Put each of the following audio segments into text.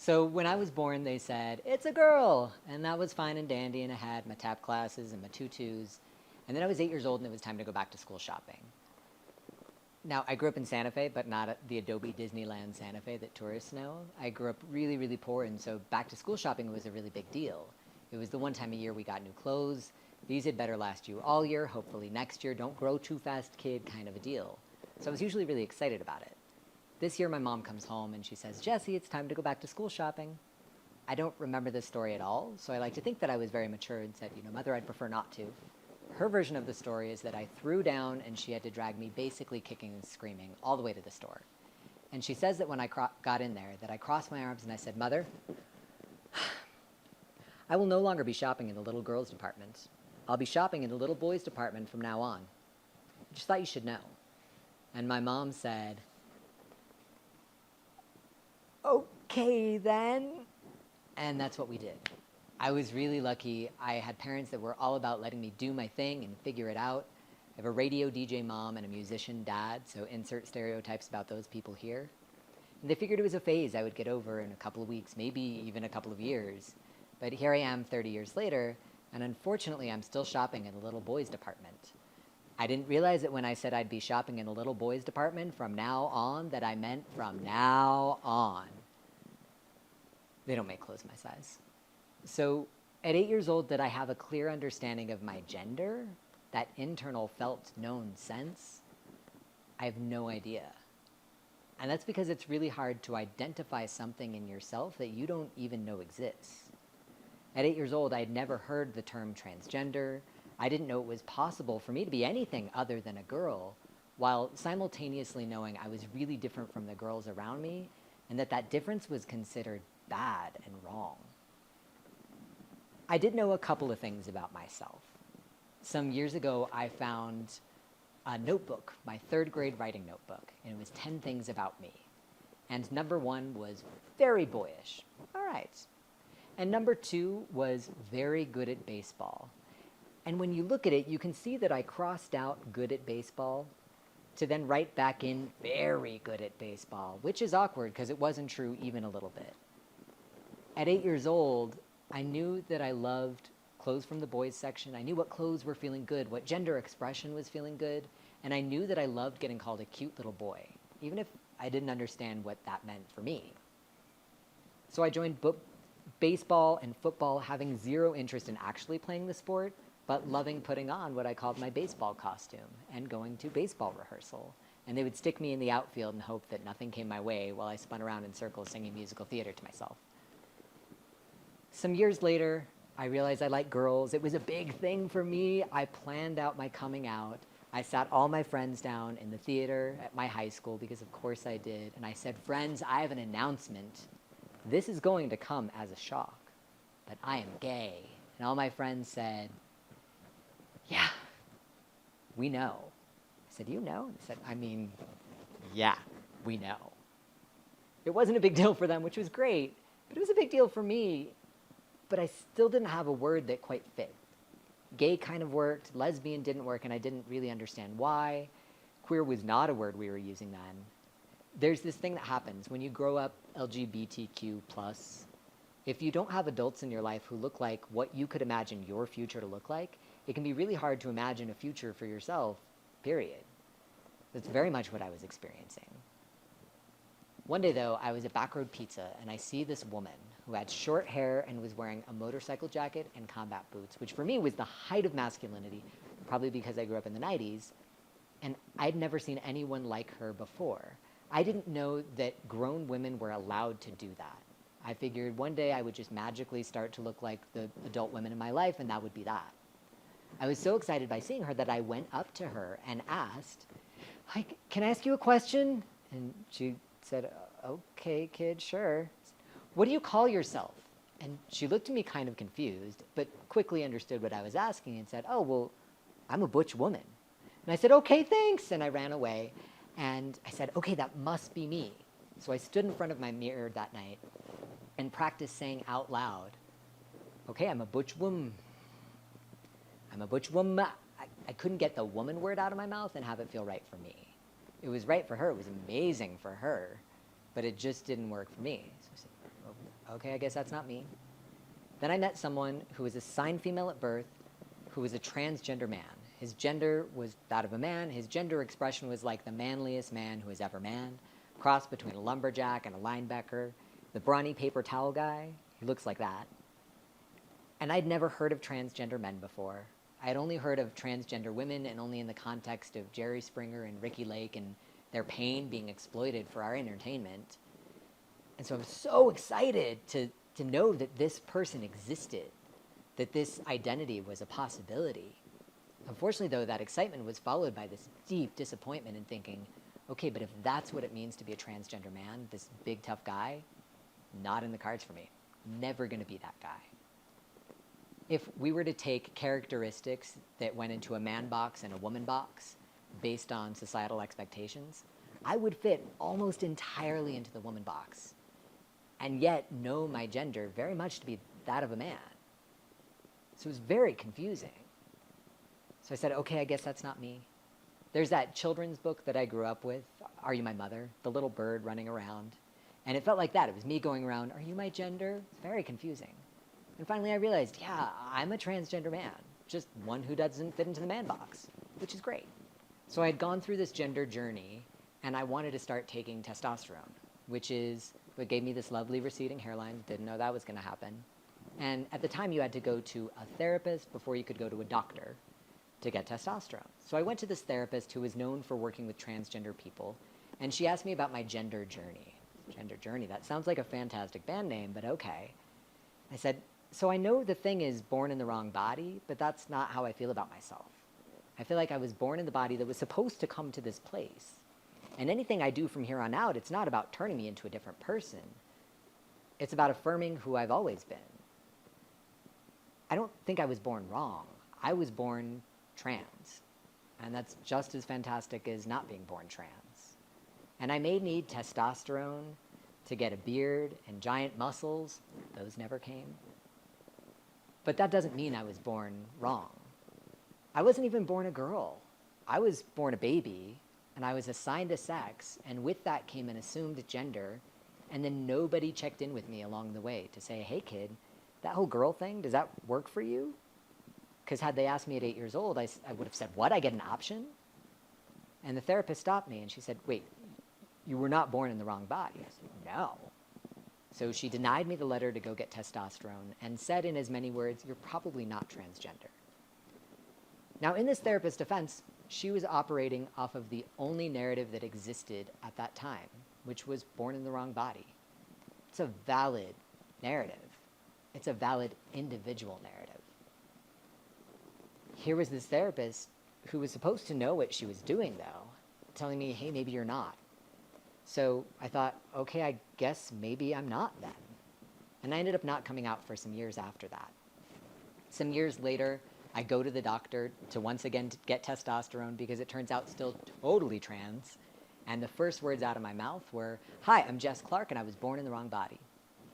So when I was born, they said, it's a girl. And that was fine and dandy. And I had my tap classes and my tutus. And then I was 8 years old and it was time to go back to school shopping. Now, I grew up in Santa Fe, but not at the Adobe Disneyland Santa Fe that tourists know. I grew up really, really poor, and so back to school shopping was a really big deal. It was the one time a year we got new clothes. These had better last you all year, hopefully next year. Don't grow too fast, kid, kind of a deal. So I was usually really excited about it. This year, my mom comes home and she says, Jesse, it's time to go back to school shopping. I don't remember this story at all, so I like to think that I was very mature and said, Mother, I'd prefer not to. Her version of the story is that I threw down and she had to drag me basically kicking and screaming all the way to the store. And she says that when I got in there, that I crossed my arms and I said, Mother, I will no longer be shopping in the little girls' department. I'll be shopping in the little boys' department from now on. I just thought you should know. And my mom said, okay then. And that's what we did. I was really lucky. I had parents that were all about letting me do my thing and figure it out. I have a radio DJ mom and a musician dad, so insert stereotypes about those people here. And they figured it was a phase I would get over in a couple of weeks, maybe even a couple of years. But here I am 30 years later, and unfortunately I'm still shopping in the little boys department. I didn't realize that when I said I'd be shopping in the little boys department from now on, that I meant from now on. They don't make clothes my size. So at 8 years old, did I have a clear understanding of my gender? That internal felt known sense? I have no idea. And that's because it's really hard to identify something in yourself that you don't even know exists. At 8 years old, I had never heard the term transgender. I didn't know it was possible for me to be anything other than a girl, while simultaneously knowing I was really different from the girls around me, and that difference was considered bad and wrong. I did know a couple of things about myself. Some years ago, I found a notebook, my 3rd grade writing notebook, and it was 10 things about me. And number 1 was very boyish. All right. And number 2 was very good at baseball. And when you look at it, you can see that I crossed out good at baseball to then write back in very good at baseball, which is awkward because it wasn't true even a little bit. At 8 years old, I knew that I loved clothes from the boys section. I knew what clothes were feeling good, what gender expression was feeling good, and I knew that I loved getting called a cute little boy, even if I didn't understand what that meant for me. So I joined baseball and football, having zero interest in actually playing the sport, but loving putting on what I called my baseball costume and going to baseball rehearsal. And they would stick me in the outfield and hope that nothing came my way while I spun around in circles singing musical theater to myself. Some years later, I realized I liked girls. It was a big thing for me. I planned out my coming out. I sat all my friends down in the theater at my high school, because of course I did, and I said, friends, I have an announcement. This is going to come as a shock, but I am gay. And all my friends said, yeah, we know. I said, you know? They said, yeah, we know. It wasn't a big deal for them, which was great, but it was a big deal for me. But I still didn't have a word that quite fit. Gay kind of worked, lesbian didn't work, and I didn't really understand why. Queer was not a word we were using then. There's this thing that happens when you grow up LGBTQ+. If you don't have adults in your life who look like what you could imagine your future to look like, it can be really hard to imagine a future for yourself, period. That's very much what I was experiencing. One day, though, I was at Backroad Pizza, and I see this woman who had short hair and was wearing a motorcycle jacket and combat boots, which for me was the height of masculinity, probably because I grew up in the 90s, and I'd never seen anyone like her before. I didn't know that grown women were allowed to do that. I figured one day I would just magically start to look like the adult women in my life, and that would be that. I was so excited by seeing her that I went up to her and asked, "Hi, can I ask you a question?" And she said, "Okay, kid, sure." "What do you call yourself?" And she looked at me kind of confused, but quickly understood what I was asking and said, "Oh, well, I'm a butch woman." And I said, "Okay, thanks." And I ran away. And I said, "Okay, that must be me." So I stood in front of my mirror that night and practiced saying out loud, "Okay, I'm a butch woman. I'm a butch woman." I couldn't get the woman word out of my mouth and have it feel right for me. It was right for her. It was amazing for her. But it just didn't work for me. So I said, okay, I guess that's not me. Then I met someone who was assigned female at birth, who was a transgender man. His gender was that of a man. His gender expression was like the manliest man who has ever man, cross between a lumberjack and a linebacker. The brawny paper towel guy, he looks like that. And I'd never heard of transgender men before. I had only heard of transgender women, and only in the context of Jerry Springer and Ricky Lake and their pain being exploited for our entertainment. And so I was so excited to know that this person existed, that this identity was a possibility. Unfortunately, though, that excitement was followed by this deep disappointment in thinking, okay, but if that's what it means to be a transgender man, this big, tough guy, not in the cards for me. Never going to be that guy. If we were to take characteristics that went into a man box and a woman box based on societal expectations, I would fit almost entirely into the woman box, and yet know my gender very much to be that of a man. So it was very confusing. So I said, okay, I guess that's not me. There's that children's book that I grew up with, Are You My Mother? The little bird running around. And it felt like that. It was me going around, are you my gender? It's very confusing. And finally I realized, yeah, I'm a transgender man, just one who doesn't fit into the man box, which is great. So I had gone through this gender journey, and I wanted to start taking testosterone, which is what gave me this lovely receding hairline. Didn't know that was going to happen. And at the time, you had to go to a therapist before you could go to a doctor to get testosterone. So I went to this therapist who was known for working with transgender people, and she asked me about my gender journey. Gender journey, that sounds like a fantastic band name, but okay. I said, so I know the thing is born in the wrong body, but that's not how I feel about myself. I feel like I was born in the body that was supposed to come to this place. And anything I do from here on out, it's not about turning me into a different person. It's about affirming who I've always been. I don't think I was born wrong. I was born trans. And that's just as fantastic as not being born trans. And I may need testosterone to get a beard and giant muscles. Those never came. But that doesn't mean I was born wrong. I wasn't even born a girl. I was born a baby, and I was assigned a sex, and with that came an assumed gender, and then nobody checked in with me along the way to say, hey kid, that whole girl thing, does that work for you? Because had they asked me at 8 years old, I would have said, what, I get an option? And the therapist stopped me, and she said, wait, you were not born in the wrong body. I said, no. So she denied me the letter to go get testosterone and said in as many words, you're probably not transgender. Now, in this therapist's defense, she was operating off of the only narrative that existed at that time, which was born in the wrong body. It's a valid narrative. It's a valid individual narrative. Here was this therapist who was supposed to know what she was doing, though, telling me, hey, maybe you're not. So I thought, okay, I guess maybe I'm not then. And I ended up not coming out for some years after that. Some years later, I go to the doctor to once again get testosterone because it turns out still totally trans. And the first words out of my mouth were, hi, I'm Jess Clark and I was born in the wrong body.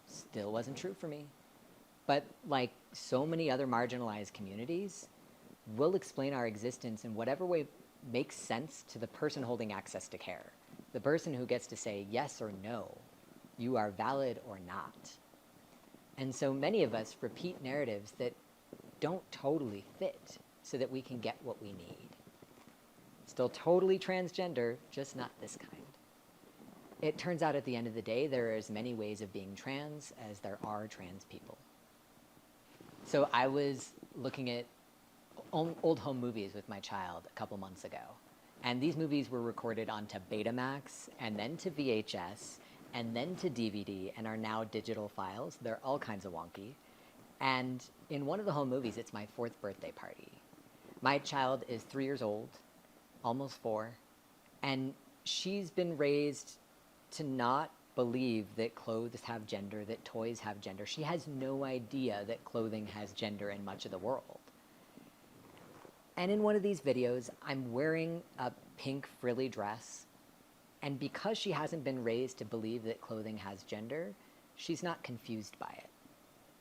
Still wasn't true for me. But like so many other marginalized communities, we'll explain our existence in whatever way makes sense to the person holding access to care. The person who gets to say yes or no, you are valid or not. And so many of us repeat narratives that don't totally fit so that we can get what we need. Still totally transgender, just not this kind. It turns out at the end of the day, there are as many ways of being trans as there are trans people. So I was looking at old home movies with my child a couple months ago. And these movies were recorded onto Betamax, and then to VHS, and then to DVD, and are now digital files. They're all kinds of wonky. And in one of the home movies, it's my 4th birthday party. My child is 3 years old, almost 4, and she's been raised to not believe that clothes have gender, that toys have gender. She has no idea that clothing has gender in much of the world. And in one of these videos, I'm wearing a pink frilly dress, and because she hasn't been raised to believe that clothing has gender, she's not confused by it.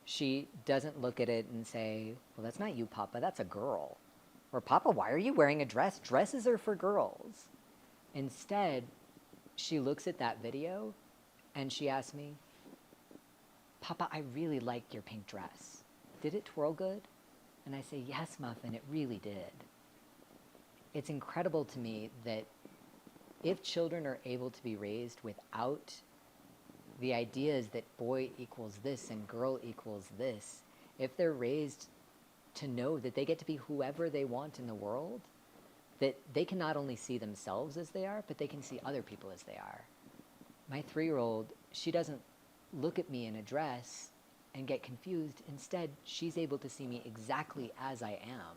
She doesn't look at it and say, well, that's not you, Papa, that's a girl. Or, Papa, why are you wearing a dress? Dresses are for girls. Instead, she looks at that video and she asks me, Papa, I really like your pink dress. Did it twirl good? And I say, yes, Muffin, it really did. It's incredible to me that if children are able to be raised without the ideas that boy equals this and girl equals this, if they're raised to know that they get to be whoever they want in the world, that they can not only see themselves as they are, but they can see other people as they are. My 3-year-old, she doesn't look at me in a dress and get confused. Instead, she's able to see me exactly as I am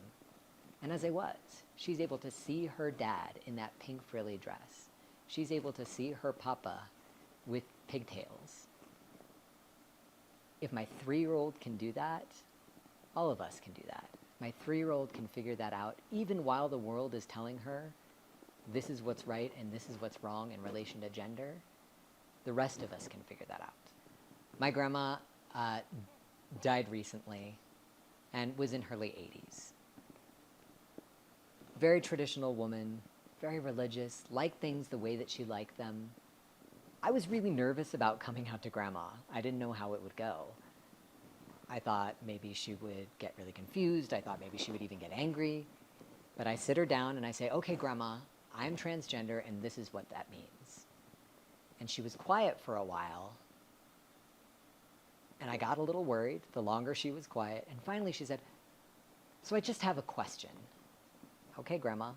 and as I was. She's able to see her dad in that pink frilly dress. She's able to see her papa with pigtails. If my 3-year-old can do that, all of us can do that. My 3-year-old can figure that out even while the world is telling her this is what's right and this is what's wrong in relation to gender. The rest of us can figure that out. My grandma died recently and was in her late 80s. Very traditional woman, very religious, liked things the way that she liked them. I was really nervous about coming out to Grandma. I didn't know how it would go. I thought maybe she would get really confused. I thought maybe she would even get angry. But I sit her down and I say, okay, Grandma, I'm transgender and this is what that means. And she was quiet for a while. And I got a little worried the longer she was quiet. And finally she said, so I just have a question. Okay, Grandma.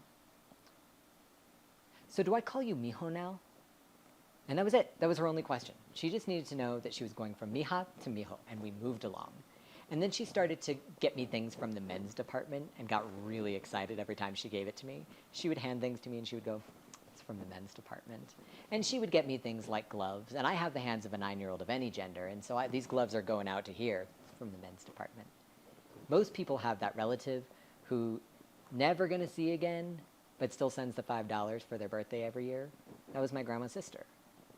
So do I call you Mijo now? And that was it. That was her only question. She just needed to know that she was going from Mija to Mijo, and we moved along. And then she started to get me things from the men's department and got really excited every time she gave it to me. She would hand things to me and she would go, it's from the men's department. And she would get me things like gloves. And I have the hands of a 9-year-old of any gender, and so these gloves are going out to here from the men's department. Most people have that relative who never going to see again, but still sends the $5 for their birthday every year. That was my grandma's sister.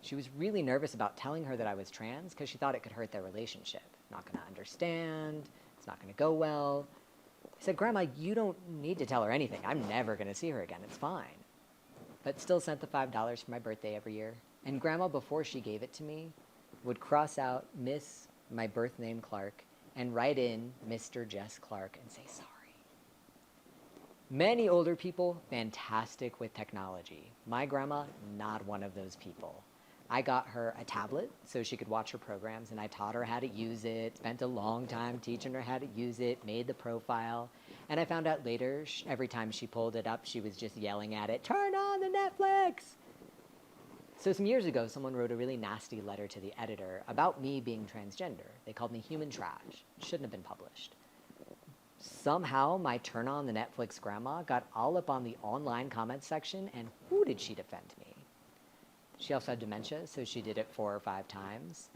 She was really nervous about telling her that I was trans because she thought it could hurt their relationship. Not going to understand. It's not going to go well. I said, Grandma, you don't need to tell her anything. I'm never going to see her again. It's fine. But still sent the $5 for my birthday every year. And Grandma, before she gave it to me, would cross out Miss, my birth name, Clark, and write in Mr. Jess Clark and say sorry. Many older people, fantastic with technology. My grandma, not one of those people. I got her a tablet so she could watch her programs, and I taught her how to use it, spent a long time teaching her how to use it, made the profile. And I found out later, every time she pulled it up, she was just yelling at it, turn on the Netflix! So some years ago, someone wrote a really nasty letter to the editor about me being transgender. They called me human trash. It shouldn't have been published. Somehow, my turn on the Netflix grandma got all up on the online comment section, and who did she defend me? She also had dementia, so she did it 4 or 5 times.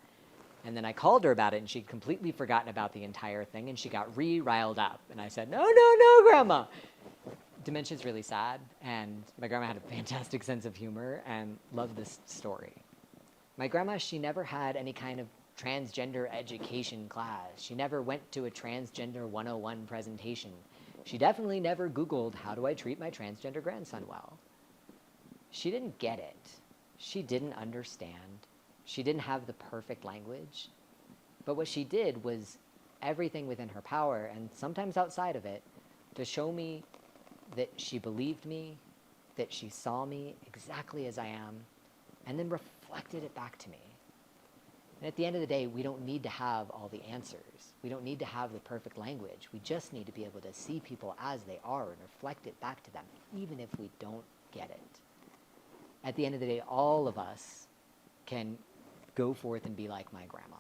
And then I called her about it, and she'd completely forgotten about the entire thing, and she got riled up. And I said, no, Grandma. Dementia's really sad, and my grandma had a fantastic sense of humor and loved this story. My grandma, she never had any kind of transgender education class. She never went to a transgender 101 presentation. She definitely never Googled, how do I treat my transgender grandson well? She didn't get it. She didn't understand. She didn't have the perfect language. But what she did was everything within her power, and sometimes outside of it, to show me that she believed me, that she saw me exactly as I am, and then reflected it back to me. And at the end of the day, we don't need to have all the answers. We don't need to have the perfect language. We just need to be able to see people as they are and reflect it back to them, even if we don't get it. At the end of the day, all of us can go forth and be like my grandma.